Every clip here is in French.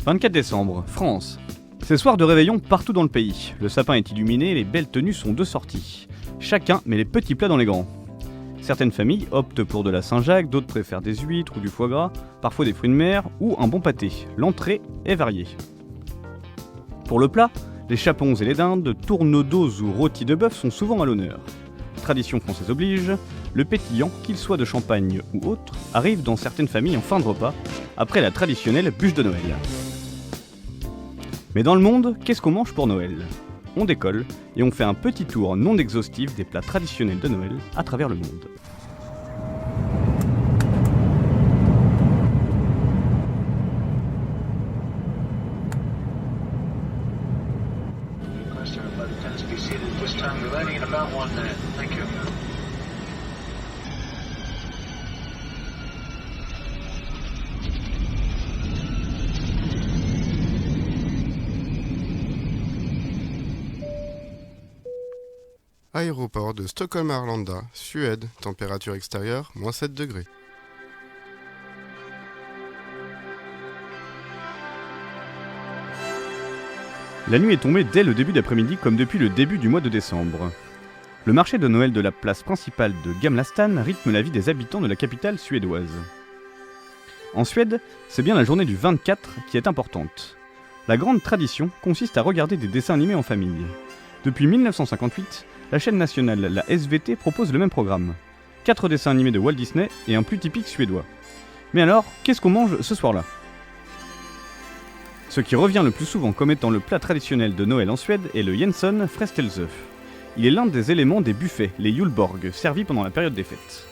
24 décembre, France. C'est soir de réveillon partout dans le pays. Le sapin est illuminé, les belles tenues sont de sortie. Chacun met les petits plats dans les grands. Certaines familles optent pour de la Saint-Jacques, d'autres préfèrent des huîtres ou du foie gras, parfois des fruits de mer ou un bon pâté. L'entrée est variée. Pour le plat, les chapons et les dindes, tournedos ou rôtis de bœuf sont souvent à l'honneur. Tradition française oblige, le pétillant, qu'il soit de champagne ou autre, arrive dans certaines familles en fin de repas, après la traditionnelle bûche de Noël. Mais dans le monde, qu'est-ce qu'on mange pour Noël ? On décolle et on fait un petit tour non exhaustif des plats traditionnels de Noël à travers le monde. Aéroport de Stockholm-Arlanda, Suède, température extérieure, moins 7 degrés. La nuit est tombée dès le début d'après-midi comme depuis le début du mois de décembre. Le marché de Noël de la place principale de Gamla stan rythme la vie des habitants de la capitale suédoise. En Suède, c'est bien la journée du 24 qui est importante. La grande tradition consiste à regarder des dessins animés en famille. Depuis 1958, la chaîne nationale, la SVT, propose le même programme. 4 dessins animés de Walt Disney et un plus typique suédois. Mais alors, qu'est-ce qu'on mange ce soir-là ? Ce qui revient le plus souvent comme étant le plat traditionnel de Noël en Suède est le Jensson Frestelse. Il est l'un des éléments des buffets, les Julborg, servis pendant la période des fêtes.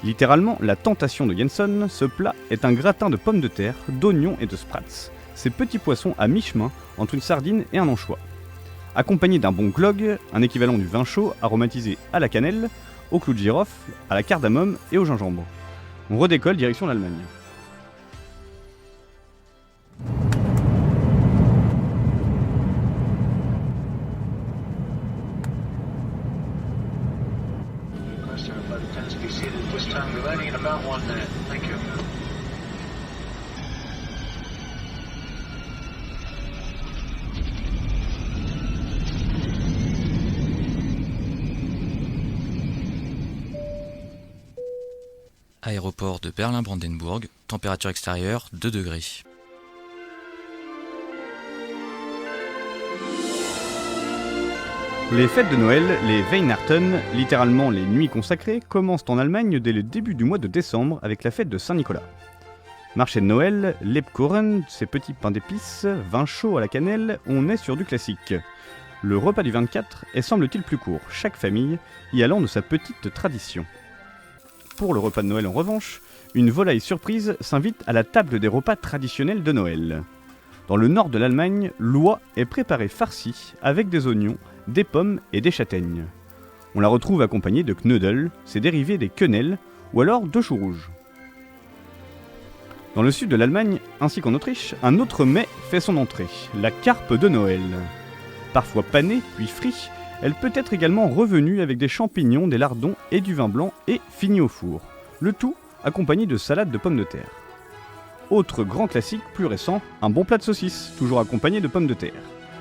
Littéralement, la tentation de Jensson, ce plat est un gratin de pommes de terre, d'oignons et de sprats. Ces petits poissons à mi-chemin entre une sardine et un anchois. Accompagné d'un bon glögg, un équivalent du vin chaud aromatisé à la cannelle, au clou de girofle, à la cardamome et au gingembre. On redécolle direction l'Allemagne. Aéroport de Berlin-Brandenburg, température extérieure 2 degrés. Les fêtes de Noël, les Weihnachten, littéralement les nuits consacrées, commencent en Allemagne dès le début du mois de décembre avec la fête de Saint-Nicolas. Marché de Noël, Lebkuchen, ces petits pains d'épices, vin chaud à la cannelle, on est sur du classique. Le repas du 24 est semble-t-il plus court, chaque famille y allant de sa petite tradition. Pour le repas de Noël en revanche, une volaille surprise s'invite à la table des repas traditionnels de Noël. Dans le nord de l'Allemagne, l'oie est préparée farcie avec des oignons, des pommes et des châtaignes. On la retrouve accompagnée de knödel, c'est dérivé des quenelles, ou alors de choux rouges. Dans le sud de l'Allemagne, ainsi qu'en Autriche, un autre mets fait son entrée, la carpe de Noël. Parfois panée, puis frite, elle peut être également revenue avec des champignons, des lardons et du vin blanc et finie au four. Le tout accompagné de salade de pommes de terre. Autre grand classique plus récent, un bon plat de saucisses, toujours accompagné de pommes de terre.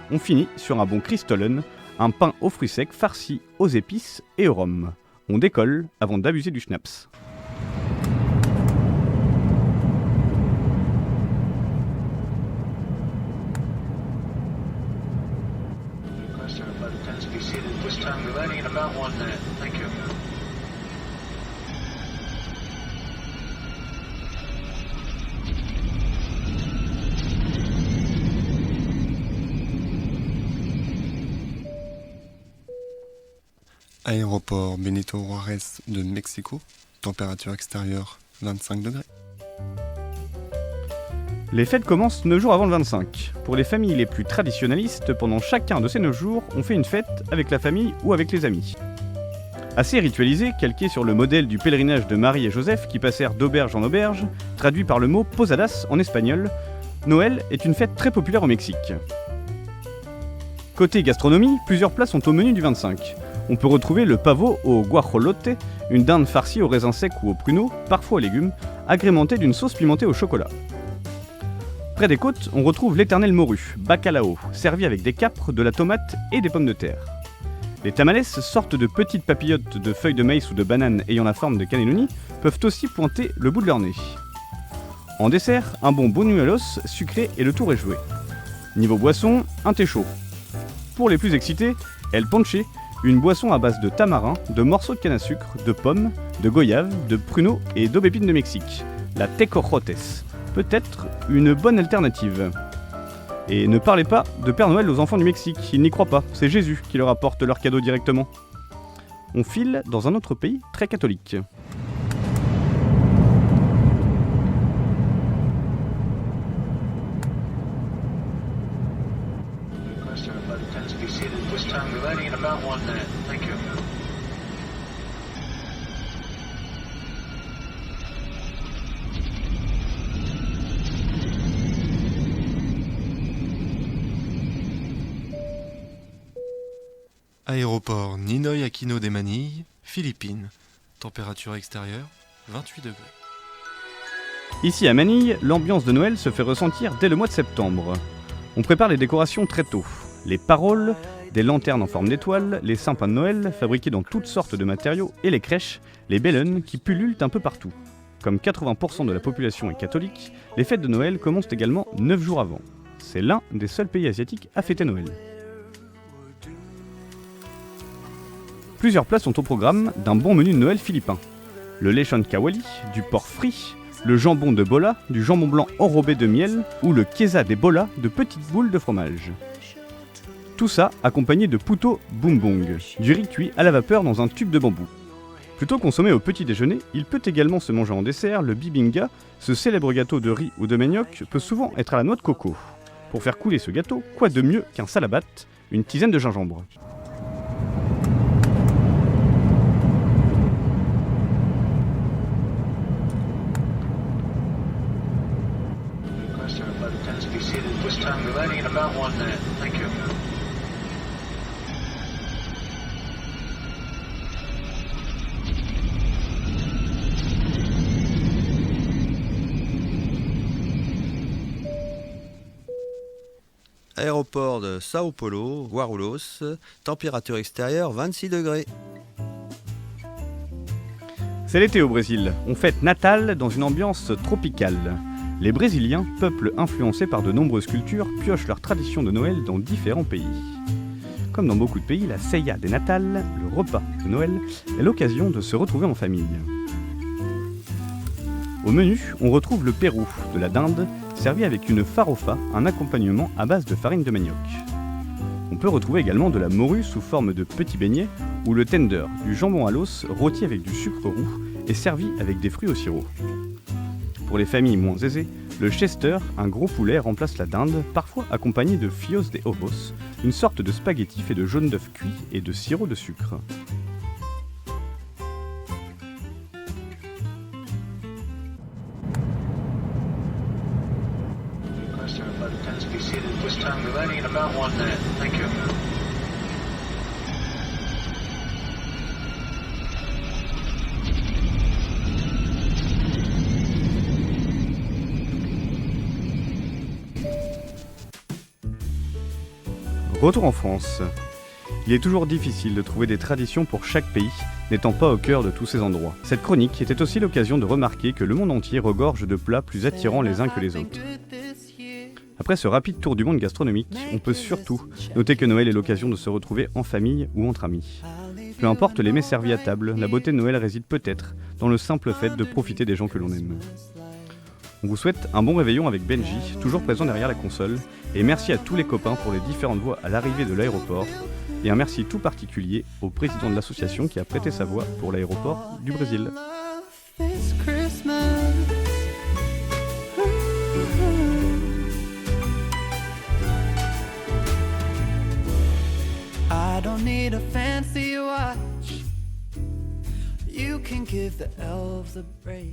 On finit sur un bon Christollen, un pain aux fruits secs farci aux épices et au rhum. On décolle avant d'abuser du schnapps. Aéroport Benito Juárez de Mexico, température extérieure 25 degrés. Les fêtes commencent 9 jours avant le 25. Pour les familles les plus traditionnalistes, pendant chacun de ces 9 jours, on fait une fête avec la famille ou avec les amis. Assez ritualisé, calqué sur le modèle du pèlerinage de Marie et Joseph qui passèrent d'auberge en auberge, traduit par le mot posadas en espagnol, Noël est une fête très populaire au Mexique. Côté gastronomie, plusieurs plats sont au menu du 25. On peut retrouver le pavo au guajolote, une dinde farcie aux raisins secs ou aux pruneaux, parfois aux légumes, agrémentée d'une sauce pimentée au chocolat. Près des côtes, on retrouve l'éternelle morue, bacalao, servi avec des capres, de la tomate et des pommes de terre. Les tamales, sortes de petites papillotes de feuilles de maïs ou de bananes ayant la forme de cannelloni, peuvent aussi pointer le bout de leur nez. En dessert, un bon buñuelos sucré et le tour est joué. Niveau boisson, un thé chaud. Pour les plus excités, el ponche, une boisson à base de tamarin, de morceaux de canne à sucre, de pommes, de goyave, de pruneaux et d'aubépines de Mexique. La tecojotes, peut-être une bonne alternative. Et ne parlez pas de Père Noël aux enfants du Mexique, ils n'y croient pas, c'est Jésus qui leur apporte leurs cadeaux directement. On file dans un autre pays très catholique. Aéroport Ninoy Aquino des Manilles, Philippines. Température extérieure, 28 degrés. Ici à Manille, l'ambiance de Noël se fait ressentir dès le mois de septembre. On prépare les décorations très tôt. Les paroles, des lanternes en forme d'étoiles, les sapins de Noël, fabriqués dans toutes sortes de matériaux, et les crèches, les belleunes qui pullulent un peu partout. Comme 80% de la population est catholique, les fêtes de Noël commencent également 9 jours avant. C'est l'un des seuls pays asiatiques à fêter Noël. Plusieurs plats sont au programme d'un bon menu de Noël philippin. Le lechon kawali, du porc frit, le jambon de bola, du jambon blanc enrobé de miel ou le queso de bola, de petites boules de fromage. Tout ça accompagné de puto bumbong, du riz cuit à la vapeur dans un tube de bambou. Plutôt consommé au petit déjeuner, il peut également se manger en dessert. Le bibinga, ce célèbre gâteau de riz ou de manioc, peut souvent être à la noix de coco. Pour faire couler ce gâteau, quoi de mieux qu'un salabat, une tisane de gingembre. Aéroport de Sao Paulo, Guarulhos, température extérieure 26 degrés. C'est l'été au Brésil, on fête Natal dans une ambiance tropicale. Les Brésiliens, peuple influencé par de nombreuses cultures, piochent leurs traditions de Noël dans différents pays. Comme dans beaucoup de pays, la ceia de Natal, le repas de Noël, est l'occasion de se retrouver en famille. Au menu, on retrouve le Pérou, de la dinde, servi avec une farofa, un accompagnement à base de farine de manioc. On peut retrouver également de la morue sous forme de petits beignets ou le tender, du jambon à l'os rôti avec du sucre roux et servi avec des fruits au sirop. Pour les familles moins aisées, le chester, un gros poulet, remplace la dinde, parfois accompagné de fios de ovos, une sorte de spaghetti fait de jaune d'œuf cuit et de sirop de sucre. Retour en France. Il est toujours difficile de trouver des traditions pour chaque pays, n'étant pas au cœur de tous ces endroits. Cette chronique était aussi l'occasion de remarquer que le monde entier regorge de plats plus attirants les uns que les autres. Après ce rapide tour du monde gastronomique, on peut surtout noter que Noël est l'occasion de se retrouver en famille ou entre amis. Peu importe les mets servis à table, la beauté de Noël réside peut-être dans le simple fait de profiter des gens que l'on aime. On vous souhaite un bon réveillon avec Benji, toujours présent derrière la console, et merci à tous les copains pour les différentes voix à l'arrivée de l'aéroport, et un merci tout particulier au président de l'association qui a prêté sa voix pour l'aéroport du Brésil. I don't need a fancy watch. You can give the elves a break.